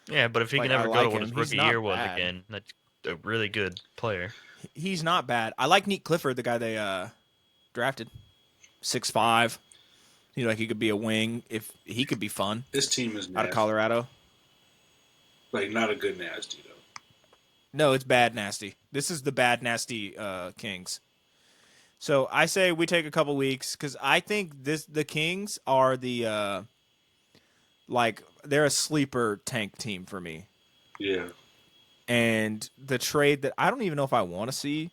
Yeah, but if he Like, can ever I go to like what him. his He's rookie not year was bad. again, that's a really good player. He's not bad. I like Nick Clifford, the guy they drafted. 6'5". Like he could be a wing if he could be fun. This team is nasty. Out of Colorado. Like, not a good nasty, though. No, it's bad nasty. This is the bad nasty Kings. So I say we take a couple weeks because I think the Kings are the they're a sleeper tank team for me. Yeah. And the trade that I don't even know if I want to see,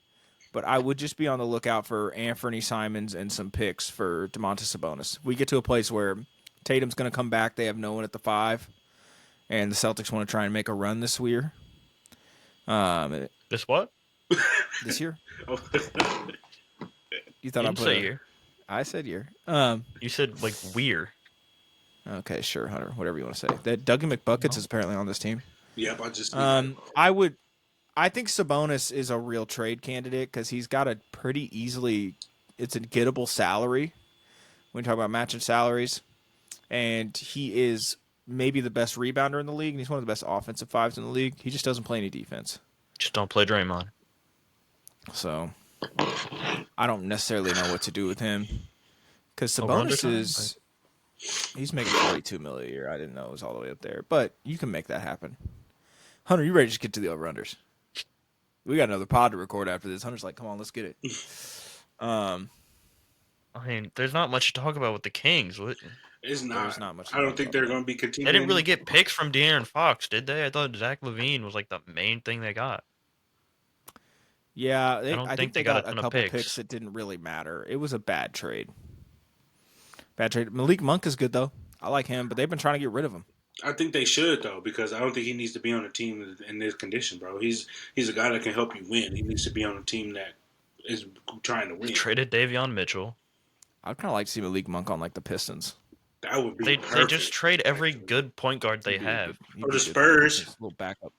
but I would just be on the lookout for Anthony Simons and some picks for Domantas Sabonis. We get to a place where Tatum's going to come back. They have no one at the 5, and the Celtics want to try and make a run this year. This what? This year? You You thought I didn't put say year. I said year. You said like weird. Okay, sure, Hunter. Whatever you want to say. That Dougie McBuckets is apparently on this team. Yep, I just. I think Sabonis is a real trade candidate because he's got a pretty easily. It's a gettable salary. When you talk about matching salaries, and he is maybe the best rebounder in the league, and he's one of the best offensive 5s in the league. He just doesn't play any defense. Just don't play Draymond. So I don't necessarily know what to do with him because Sabonis is. He's making $42 million a year. I didn't know it was all the way up there, but you can make that happen. Hunter, you ready to just get to the over-unders? We got another pod to record after this. Hunter's like, come on, let's get it. I mean, there's not much to talk about with the Kings. It's not. There's not much. I don't think they're going to be continuing. They didn't really get picks from De'Aaron Fox, did they? I thought Zach LaVine was like the main thing they got. Yeah, don't I think they got got a a ton of couple picks. picks that didn't really matter. It was a bad trade. Malik Monk is good, though. I like him, but they've been trying to get rid of him. I think they should, though, because I don't think he needs to be on a team in this condition, bro. He's a guy that can help you win. He needs to be on a team that is trying to win. They traded Davion Mitchell. I'd kind of like to see Malik Monk on like the Pistons. That would be They perfect, just trade every actually. good point guard they He'd be a have. good- he'd Or be the good. Spurs. Just a little backup.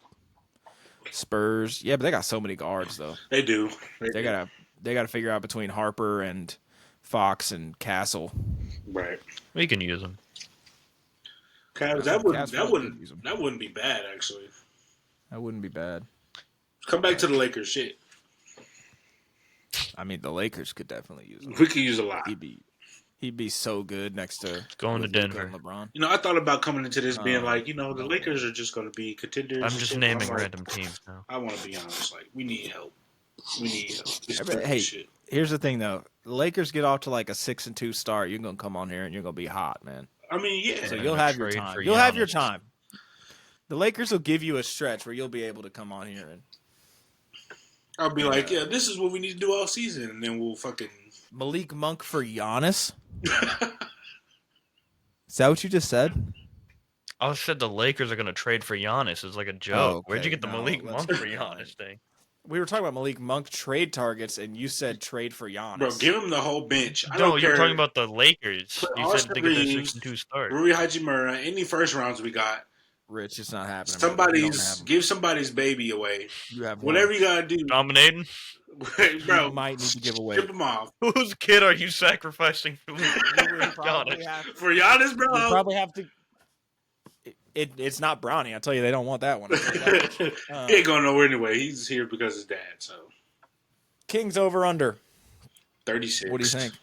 Spurs, yeah, but they got so many guards though. They do. They gotta figure out between Harper and Fox and Castle. Right. We can use them. Cavs, Cavs probably could use 'em. that wouldn't be bad, actually. That wouldn't be bad. Come back to the Lakers. Shit, I mean, the Lakers could definitely use him. we could use a lot. He'd be so good next to Going to with Luka Denver. and LeBron. You know, I thought about coming into this being like, the no. Lakers are just going to be contenders. I'm and just shit, but naming I'm like, random teams now. I want to be honest. Like, we need help. We need help. It's Hey, shit. here's the thing though: the Lakers get off to like a 6-2 start. You're gonna come on here and you're gonna be hot, man. I mean, yeah. So And you'll a have your trade time. for You'll have your Giannis. time. The Lakers will give you a stretch where you'll be able to come on here and I'll be like, yeah, this is what we need to do all season, and then we'll fucking. Malik Monk for Giannis. Is that what you just said? I said the Lakers are going to trade for Giannis. It's like a joke. Oh, Where'd you okay. get the No, Malik let's Monk keep for it going. Giannis thing? We were talking about Malik Monk trade targets, and you said trade for Giannis. Bro, give him the whole bench. I No, don't you're care. talking about the Lakers. Put You said Austin to get that Reeves, 6-2 start. Rui Hachimura, any first rounds we got. Rich, it's not happening. brother. You don't have him. Give somebody's baby away. You have Whatever one. you gotta do, Dominating? bro. You might need to give away. Strip him off Whose kid are you sacrificing for Probably Giannis? have, for Giannis, bro. you probably have to. It's not Brownie. I tell you, they don't want that one. He ain't going nowhere anyway. He's here because his dad. So Kings over under. 36. What do you think?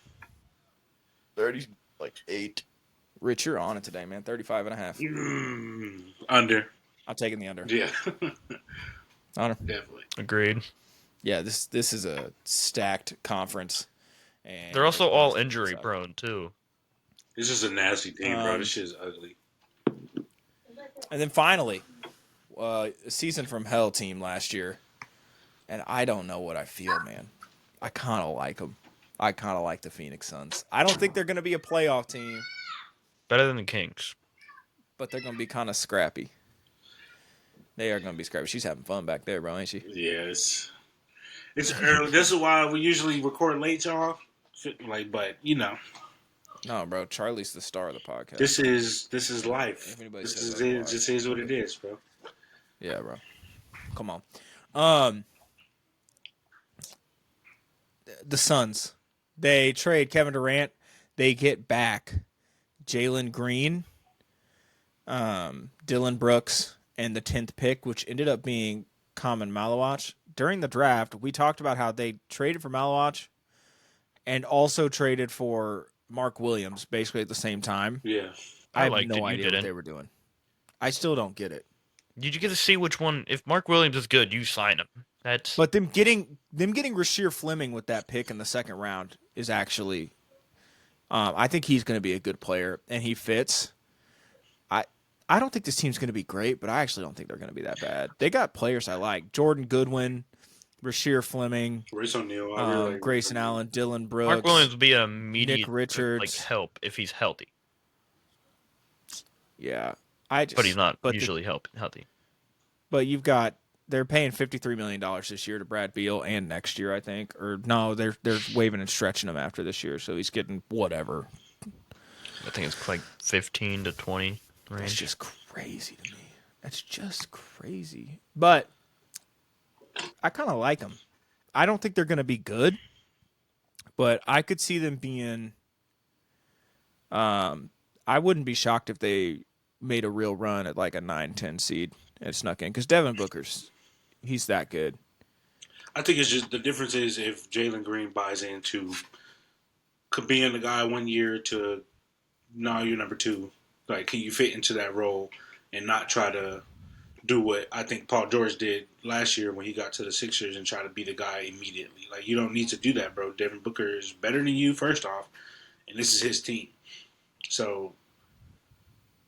8. Rich, you're on it today, man. 35.5. Under. I'm taking the under. Yeah, Under. definitely. Agreed. Yeah, this is a stacked conference. And They're also all it's- injury prone, too. It's just a nasty team, bro. This shit's ugly. And then finally, a season from hell team last year. And I don't know what I feel, man. I kind of like them. I kind of like the Phoenix Suns. I don't think they're going to be a playoff team, Better than the Kings. but they're going to be kind of scrappy. They are going to be scrappy. She's having fun back there, bro, ain't she? Yes. It's early. This is why we usually record late, y'all. Like, but No, bro. Charlie's the star of the podcast. this is life. If anybody This says is it. otherwise. This is what it is, bro. Yeah, bro. Come on. The Suns. They trade Kevin Durant. They get back Jalen Green, Dylan Brooks, and the 10th pick, which ended up being Kamen Malawach. During the draft, we talked about how they traded for Malawach and also traded for Mark Williams basically at the same time. Yeah. I have liked it, no you idea what didn't. they were doing. I still don't get it. Did you get to see which one? If Mark Williams is good, you sign him. That's But them getting Rasheer Fleming with that pick in the second round is actually, I think he's going to be a good player and he fits. I don't think this team's going to be great, but I actually don't think they're going to be that bad. They got players I like: Jordan Goodwin, Rasheer Fleming, Royce O'Neal. I really like Grayson Allen, Dylan Brooks. Mark Williams would be an immediate Nick Richards. like help if he's healthy, Yeah, but he's not but usually healthy. But you've got they're paying $53 million this year to Brad Beal and next year, I think. Or no, they're waiving and stretching him after this year, so he's getting whatever. I think it's like 15 to 20 That's range. just crazy to me. That's just crazy. But I kind of like them. I don't think they're going to be good, but I could see them being. I wouldn't be shocked if they made a real run at like a 9-10 seed and snuck in because Devin Booker's he's that good. I think it's just the difference is if Jalen Green buys into being the guy 1 year to now you're number two. Like, can you fit into that role and not try to do what I think Paul George did last year when he got to the Sixers and try to be the guy immediately? Like, you don't need to do that, bro. Devin Booker is better than you, first off, and this is his team. So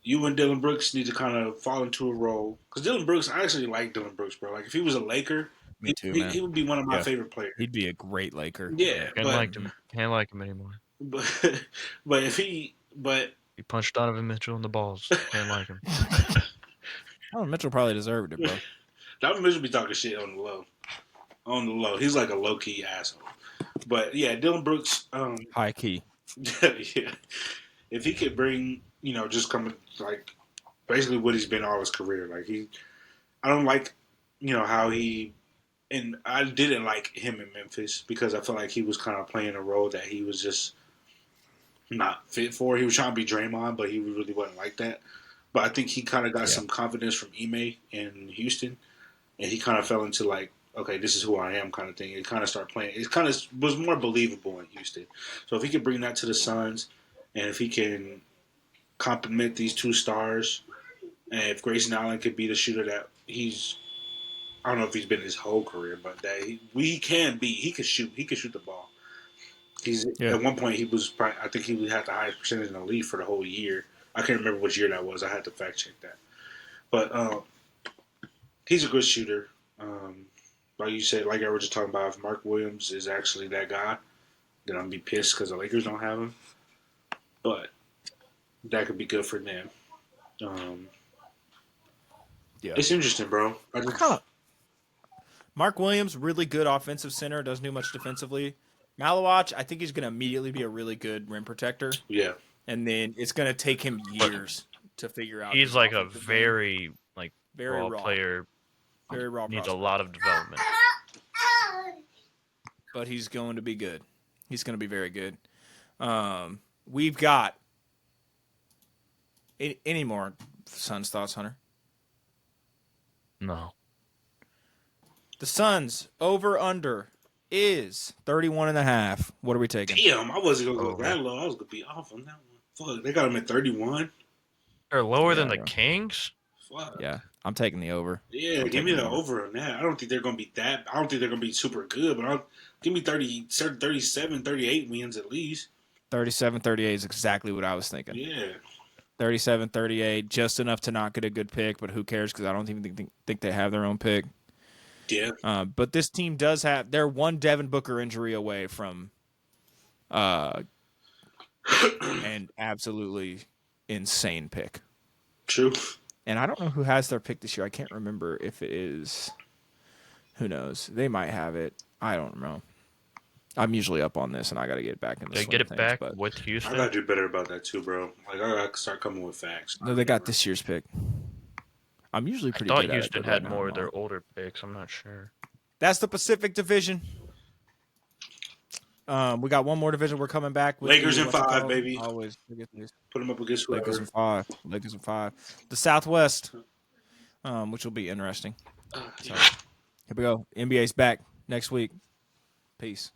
you and Dylan Brooks need to kind of fall into a role. Because Dylan Brooks, I actually like Dylan Brooks, bro. Like, if he was a Laker, Me too, man. he would be one of my Yeah. favorite players. He'd be a great Laker. Yeah, Can't like him. Can't like him anymore. but if he, but He punched Donovan Mitchell in the balls. Can't like him. Oh, Mitchell probably deserved it, bro. Donovan Mitchell be talking shit on the low. On the low, he's like a low key asshole. But yeah, Dylan Brooks, High key. yeah, if he could bring, just come like basically what he's been all his career. Like I don't like, how he, and I didn't like him in Memphis because I felt like he was kind of playing a role that he was just not fit for. He was trying to be Draymond, but he really wasn't like that. But I think he kind of got some confidence from Ime in Houston. and he kind of fell into like, okay, this is who I am kind of thing. It kind of started playing. It kind of was more believable in Houston. So if he could bring that to the Suns, and if he can complement these two stars, and if Grayson Allen could be the shooter that he's, I don't know if he's been his whole career, but that he can be. He could shoot. He could shoot the ball. He's At one point he was probably, I think he had the highest percentage in the league for the whole year. I can't remember which year that was. I had to fact check that. But he's a good shooter. Like you said, like I was just talking about, if Mark Williams is actually that guy, then I'm gonna be pissed because the Lakers don't have him. But that could be good for them. Yeah. It's interesting, bro. Mark Williams, really good offensive center, doesn't do much defensively. Malawach, I think he's going to immediately be a really good rim protector. Yeah. And then it's going to take him years to figure out. He's like a very very raw raw player. Very raw Needs prospect. a lot of development. But he's going to be good. He's going to be very good. We've got any more Suns thoughts, Hunter? No. The The Suns over-under is 31.5. What are we taking? Damn, I wasn't going to go that low. I was going to be off on that one. Fuck, they got him at 31. They're lower than the bro. Kings? Fuck. Yeah, I'm taking the over. Yeah, give me the over on that. I don't think they're going to be that. I don't think they're going to be super good, but give me 37, 38 wins at least. 37-38 is exactly what I was thinking. Yeah. 37-38, just enough to not get a good pick, but who cares because I don't even think they have their own pick. Yeah. But this team does have – they're one Devin Booker injury away from an absolutely insane pick. True. And I don't know who has their pick this year. I can't remember if it is – who knows? They might have it. I don't know. I'm usually up on this, and I got to get back in the They swing get of it things, back but with Houston. I got to do better about that too, bro. Like, I got to start coming with facts. No, they got this year's pick. I'm usually pretty I thought good at it, Houston but had right now more I'm of their not. older picks. I'm not sure. That's the Pacific Division. We got one more division. We're coming back with Lakers the, in what's it 5, called? baby. Always forget this. Put them up against whoever. Lakers in 5. Lakers in 5. The Southwest, which will be interesting. So, here we go. NBA's back next week. Peace.